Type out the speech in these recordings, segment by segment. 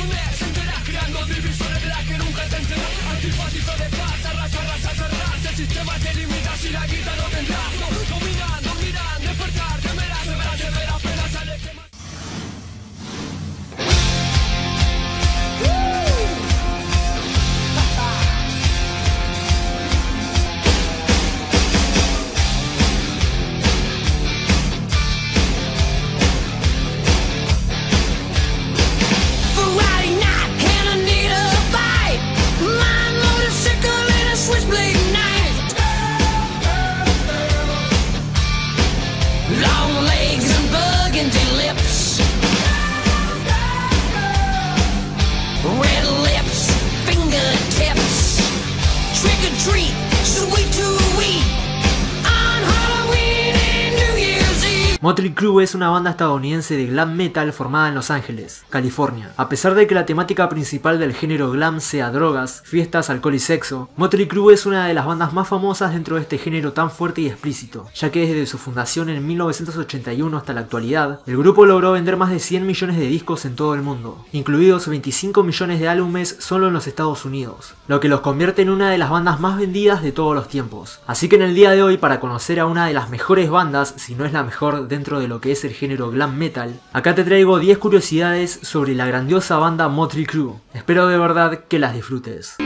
naciones enteras, creando divisiones de las que nunca te enteras. Antifático de paz, arrasa, arrasa, cerrás. El sistema te limita si la guita no tendrás. No, dominan, dominan, despertar, temerás, severas, severas, penas, sale quemar. Mötley Crüe es una banda estadounidense de glam metal formada en Los Ángeles, California. A pesar de que la temática principal del género glam sea drogas, fiestas, alcohol y sexo, Mötley Crüe es una de las bandas más famosas dentro de este género tan fuerte y explícito, ya que desde su fundación en 1981 hasta la actualidad, el grupo logró vender más de 100 millones de discos en todo el mundo, incluidos 25 millones de álbumes solo en los Estados Unidos, lo que los convierte en una de las bandas más vendidas de todos los tiempos. Así que en el día de hoy, para conocer a una de las mejores bandas, si no es la mejor dentro de lo que es el género glam metal, acá te traigo 10 curiosidades sobre la grandiosa banda Mötley Crüe. Espero de verdad que las disfrutes.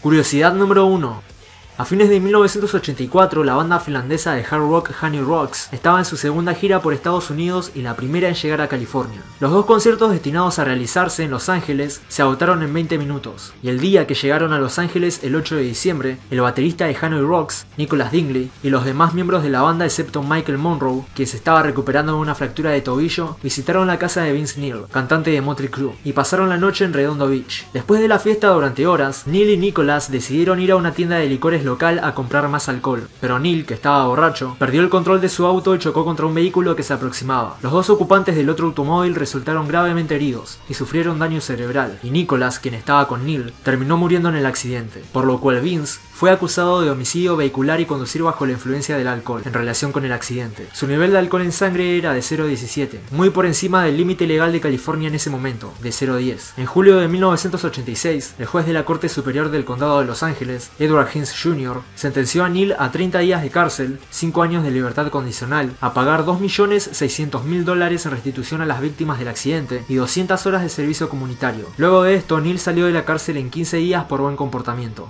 Curiosidad número 1. A fines de 1984, la banda finlandesa de hard rock Honey Rocks estaba en su segunda gira por Estados Unidos y la primera en llegar a California. Los dos conciertos destinados a realizarse en Los Ángeles se agotaron en 20 minutos, y el día que llegaron a Los Ángeles, el 8 de diciembre, el baterista de Honey Rocks, Nicholas Dingley, y los demás miembros de la banda excepto Michael Monroe, que se estaba recuperando de una fractura de tobillo, visitaron la casa de Vince Neil, cantante de Mötley Crüe, y pasaron la noche en Redondo Beach. Después de la fiesta durante horas, Neil y Nicholas decidieron ir a una tienda de licores local a comprar más alcohol, pero Neil, que estaba borracho, perdió el control de su auto y chocó contra un vehículo que se aproximaba. Los dos ocupantes del otro automóvil resultaron gravemente heridos y sufrieron daño cerebral, y Nicholas, quien estaba con Neil, terminó muriendo en el accidente, por lo cual Vince fue acusado de homicidio vehicular y conducir bajo la influencia del alcohol en relación con el accidente. Su nivel de alcohol en sangre era de 0,17, muy por encima del límite legal de California en ese momento, de 0,10. En julio de 1986, el juez de la Corte Superior del Condado de Los Ángeles, Edward Hinz Jr., sentenció a Neil a 30 días de cárcel, 5 años de libertad condicional, a pagar $2.600.000 en restitución a las víctimas del accidente y 200 horas de servicio comunitario. Luego de esto, Neil salió de la cárcel en 15 días por buen comportamiento.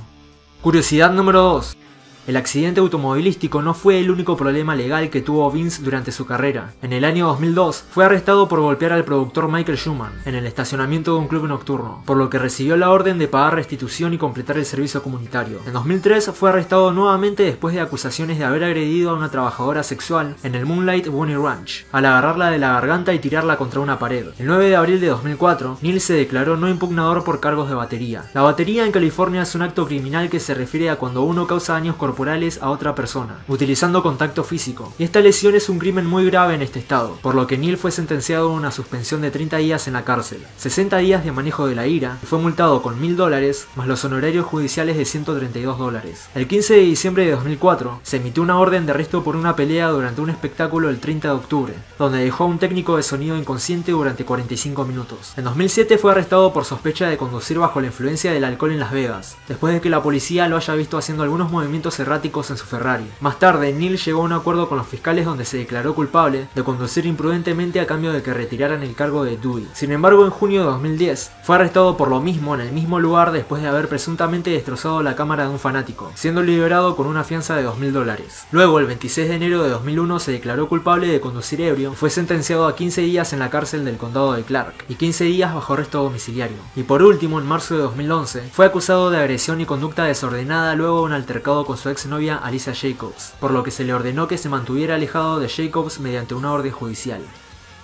Curiosidad número 2. El accidente automovilístico no fue el único problema legal que tuvo Vince durante su carrera. En el año 2002 fue arrestado por golpear al productor Michael Schumann en el estacionamiento de un club nocturno, por lo que recibió la orden de pagar restitución y completar el servicio comunitario. En 2003 fue arrestado nuevamente después de acusaciones de haber agredido a una trabajadora sexual en el Moonlight Bunny Ranch, al agarrarla de la garganta y tirarla contra una pared. El 9 de abril de 2004, Neil se declaró no impugnador por cargos de batería. La batería en California es un acto criminal que se refiere a cuando uno causa daños corporales a otra persona, utilizando contacto físico, y esta lesión es un crimen muy grave en este estado, por lo que Neil fue sentenciado a una suspensión de 30 días en la cárcel, 60 días de manejo de la ira, y fue multado con $1.000 más los honorarios judiciales de $132. El 15 de diciembre de 2004 se emitió una orden de arresto por una pelea durante un espectáculo el 30 de octubre, donde dejó a un técnico de sonido inconsciente durante 45 minutos. En 2007 fue arrestado por sospecha de conducir bajo la influencia del alcohol en Las Vegas, después de que la policía lo haya visto haciendo algunos movimientos erráticos en su Ferrari. Más tarde, Neil llegó a un acuerdo con los fiscales donde se declaró culpable de conducir imprudentemente a cambio de que retiraran el cargo de Dewey. Sin embargo, en junio de 2010 fue arrestado por lo mismo en el mismo lugar después de haber presuntamente destrozado la cámara de un fanático, siendo liberado con una fianza de $2.000. Luego, el 26 de enero de 2001 se declaró culpable de conducir ebrio y fue sentenciado a 15 días en la cárcel del condado de Clark y 15 días bajo arresto domiciliario. Y por último, en marzo de 2011 fue acusado de agresión y conducta desordenada luego de un altercado con su exnovia Alicia Jacobs, por lo que se le ordenó que se mantuviera alejado de Jacobs mediante una orden judicial.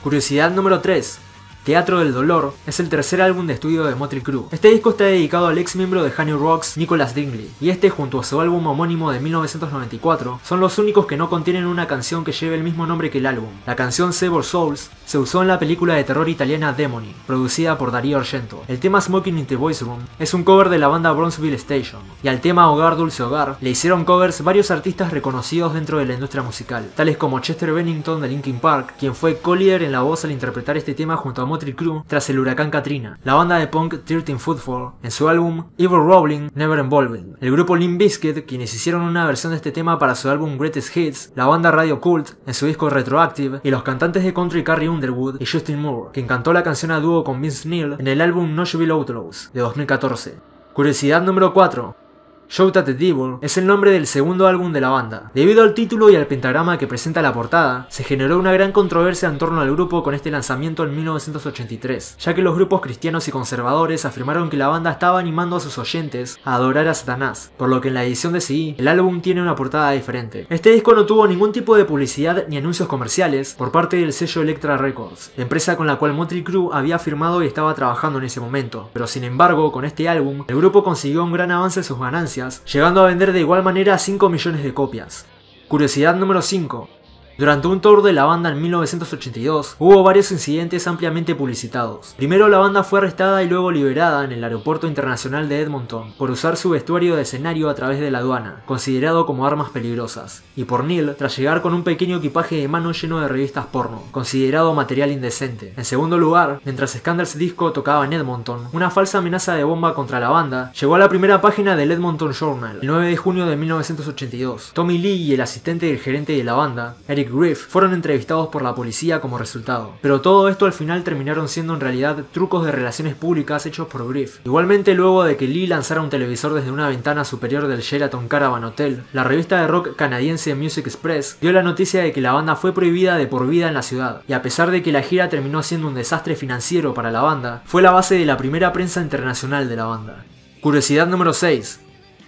Curiosidad número 3. Teatro del Dolor es el tercer álbum de estudio de Mötley Crüe. Este disco está dedicado al ex miembro de Honey Rocks, Nicholas Dingley, y este junto a su álbum homónimo de 1994 son los únicos que no contienen una canción que lleve el mismo nombre que el álbum. La canción Severed Souls se usó en la película de terror italiana Demony, producida por Darío Argento. El tema Smoking in the Boys Room es un cover de la banda Bronzeville Station, y al tema Hogar Dulce Hogar le hicieron covers varios artistas reconocidos dentro de la industria musical, tales como Chester Bennington de Linkin Park, quien fue co-líder en la voz al interpretar este tema junto a Mötley Crüe tras el huracán Katrina, la banda de punk 13 Footfall en su álbum Evil Rolling Never Involving, el grupo Limp Bizkit, quienes hicieron una versión de este tema para su álbum Greatest Hits, la banda Radio Cult en su disco Retroactive, y los cantantes de country Carrie Underwood y Justin Moore, quien cantó la canción a dúo con Vince Neil en el álbum Nashville Outlaws de 2014. Curiosidad número 4. Shout at the Devil es el nombre del segundo álbum de la banda. Debido al título y al pentagrama que presenta la portada, se generó una gran controversia en torno al grupo con este lanzamiento en 1983, ya que los grupos cristianos y conservadores afirmaron que la banda estaba animando a sus oyentes a adorar a Satanás, por lo que en la edición de CD, el álbum tiene una portada diferente. Este disco no tuvo ningún tipo de publicidad ni anuncios comerciales por parte del sello Elektra Records, empresa con la cual Mötley Crüe había firmado y estaba trabajando en ese momento, pero sin embargo, con este álbum, el grupo consiguió un gran avance en sus ganancias, llegando a vender de igual manera 5 millones de copias. Curiosidad número 5. Durante un tour de la banda en 1982, hubo varios incidentes ampliamente publicitados. Primero, la banda fue arrestada y luego liberada en el aeropuerto internacional de Edmonton por usar su vestuario de escenario a través de la aduana, considerado como armas peligrosas, y por Neil tras llegar con un pequeño equipaje de mano lleno de revistas porno, considerado material indecente. En segundo lugar, mientras Scandals Disco tocaba en Edmonton, una falsa amenaza de bomba contra la banda llegó a la primera página del Edmonton Journal el 9 de junio de 1982. Tommy Lee y el asistente del gerente de la banda, Eric Griff, fueron entrevistados por la policía como resultado, pero todo esto al final terminaron siendo en realidad trucos de relaciones públicas hechos por Griff. Igualmente, luego de que Lee lanzara un televisor desde una ventana superior del Sheraton Caravan Hotel, la revista de rock canadiense Music Express dio la noticia de que la banda fue prohibida de por vida en la ciudad, y a pesar de que la gira terminó siendo un desastre financiero para la banda, fue la base de la primera prensa internacional de la banda. Curiosidad número 6.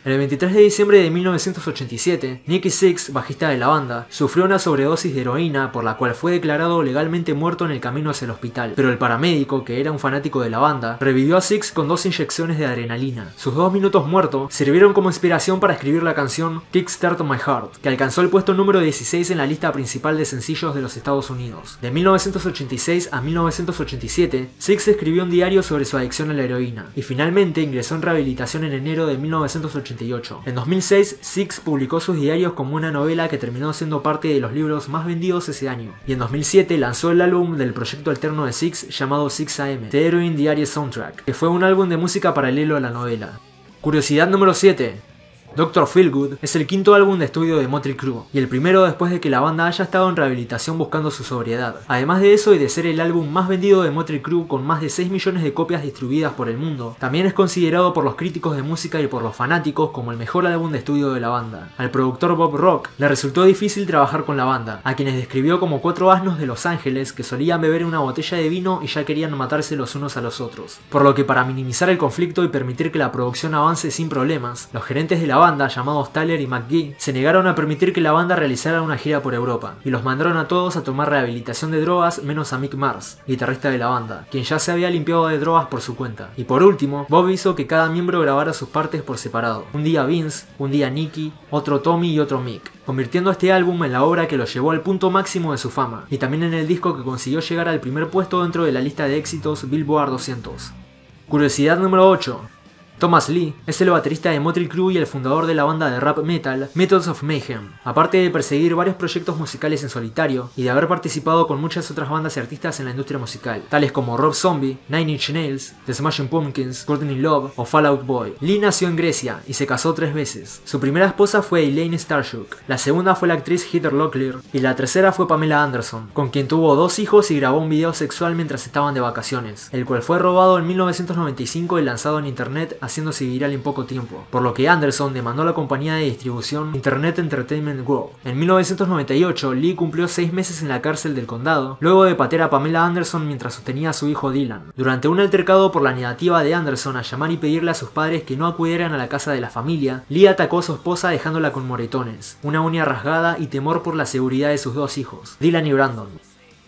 El 23 de diciembre de 1987, Nikki Sixx, bajista de la banda, sufrió una sobredosis de heroína por la cual fue declarado legalmente muerto en el camino hacia el hospital, pero el paramédico, que era un fanático de la banda, revivió a Sixx con 2 inyecciones de adrenalina. Sus 2 minutos muertos sirvieron como inspiración para escribir la canción Kickstart My Heart, que alcanzó el puesto número 16 en la lista principal de sencillos de los Estados Unidos. De 1986 a 1987, Sixx escribió un diario sobre su adicción a la heroína, y finalmente ingresó en rehabilitación en enero de 1988. En 2006, Sixx publicó sus diarios como una novela que terminó siendo parte de los libros más vendidos ese año, y en 2007 lanzó el álbum del proyecto alterno de Sixx llamado Sixx AM, The Heroin Diary Soundtrack, que fue un álbum de música paralelo a la novela. Curiosidad número 7. Dr. Feelgood es el quinto álbum de estudio de Mötley Crüe, y el primero después de que la banda haya estado en rehabilitación buscando su sobriedad. Además de eso y de ser el álbum más vendido de Mötley Crüe con más de 6 millones de copias distribuidas por el mundo, también es considerado por los críticos de música y por los fanáticos como el mejor álbum de estudio de la banda. Al productor Bob Rock le resultó difícil trabajar con la banda, a quienes describió como 4 asnos de Los Ángeles que solían beber una botella de vino y ya querían matarse los unos a los otros. Por lo que para minimizar el conflicto y permitir que la producción avance sin problemas, los gerentes de la banda, llamados Tyler y McGee, se negaron a permitir que la banda realizara una gira por Europa, y los mandaron a todos a tomar rehabilitación de drogas menos a Mick Mars, guitarrista de la banda, quien ya se había limpiado de drogas por su cuenta. Y por último, Bob hizo que cada miembro grabara sus partes por separado. Un día Vince, un día Nicky, otro Tommy y otro Mick, convirtiendo este álbum en la obra que lo llevó al punto máximo de su fama, y también en el disco que consiguió llegar al primer puesto dentro de la lista de éxitos Billboard 200. Curiosidad número 8. Thomas Lee es el baterista de Mötley Crüe y el fundador de la banda de rap metal Methods of Mayhem. Aparte de perseguir varios proyectos musicales en solitario y de haber participado con muchas otras bandas y artistas en la industria musical, tales como Rob Zombie, Nine Inch Nails, The Smashing Pumpkins, Courtney Love o Fall Out Boy. Lee nació en Grecia y se casó 3 veces. Su primera esposa fue Elaine Starshuk, la segunda fue la actriz Heather Locklear y la tercera fue Pamela Anderson, con quien tuvo 2 hijos y grabó un video sexual mientras estaban de vacaciones, el cual fue robado en 1995 y lanzado en internet haciéndose viral en poco tiempo, por lo que Anderson demandó a la compañía de distribución Internet Entertainment Group. En 1998, Lee cumplió 6 meses en la cárcel del condado, luego de patear a Pamela Anderson mientras sostenía a su hijo Dylan. Durante un altercado por la negativa de Anderson a llamar y pedirle a sus padres que no acudieran a la casa de la familia, Lee atacó a su esposa dejándola con moretones, una uña rasgada y temor por la seguridad de sus 2 hijos, Dylan y Brandon.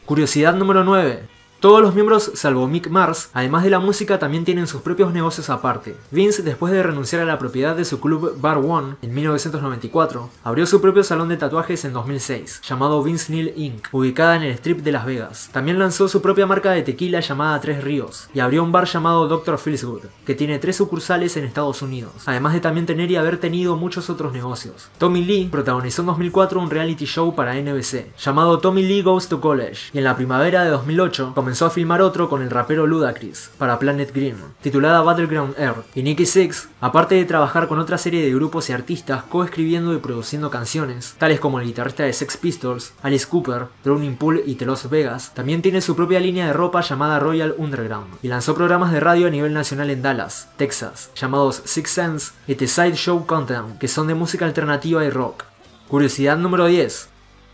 Curiosidad número 9. Todos los miembros, salvo Mick Mars, además de la música, también tienen sus propios negocios aparte. Vince, después de renunciar a la propiedad de su club Bar One en 1994, abrió su propio salón de tatuajes en 2006, llamado Vince Neil Inc., ubicada en el Strip de Las Vegas. También lanzó su propia marca de tequila llamada Tres Ríos, y abrió un bar llamado Dr. Feelsgood, que tiene 3 sucursales en Estados Unidos, además de también tener y haber tenido muchos otros negocios. Tommy Lee protagonizó en 2004 un reality show para NBC, llamado Tommy Lee Goes to College, y en la primavera de 2008, comenzó a filmar otro con el rapero Ludacris, para Planet Green, titulada Battleground Earth, y Nicky Sixx, aparte de trabajar con otra serie de grupos y artistas coescribiendo y produciendo canciones, tales como el guitarrista de Sex Pistols, Alice Cooper, Drowning Pool y The Las Vegas, también tiene su propia línea de ropa llamada Royal Underground, y lanzó programas de radio a nivel nacional en Dallas, Texas, llamados Six Sense y The Sideshow Countdown, que son de música alternativa y rock. Curiosidad número 10.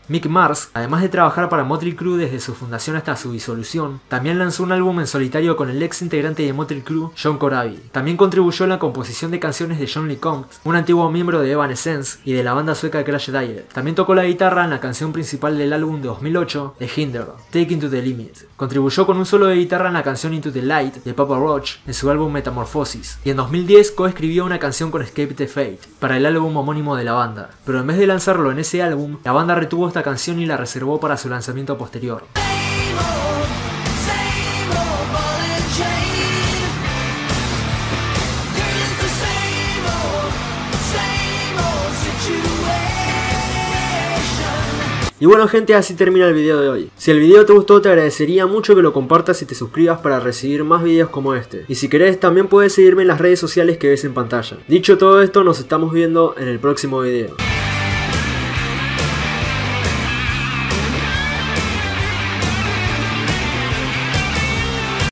Mick Mars, además de trabajar para Mötley Crüe desde su fundación hasta su disolución, también lanzó un álbum en solitario con el ex integrante de Mötley Crüe, John Corabi. También contribuyó en la composición de canciones de John LeCompte, un antiguo miembro de Evanescence y de la banda sueca Crash Diet. También tocó la guitarra en la canción principal del álbum de 2008, The Hinder, Taken to the Limit. Contribuyó con un solo de guitarra en la canción Into the Light de Papa Roach en su álbum Metamorphosis, y en 2010 coescribió una canción con Escape the Fate para el álbum homónimo de la banda. Pero en vez de lanzarlo en ese álbum, la banda retuvo esta canción y la reservó para su lanzamiento posterior. Y bueno gente, así termina el video de hoy. Si el video te gustó, te agradecería mucho que lo compartas y te suscribas para recibir más videos como este. Y si querés, también puedes seguirme en las redes sociales que ves en pantalla. Dicho todo esto, nos estamos viendo en el próximo video.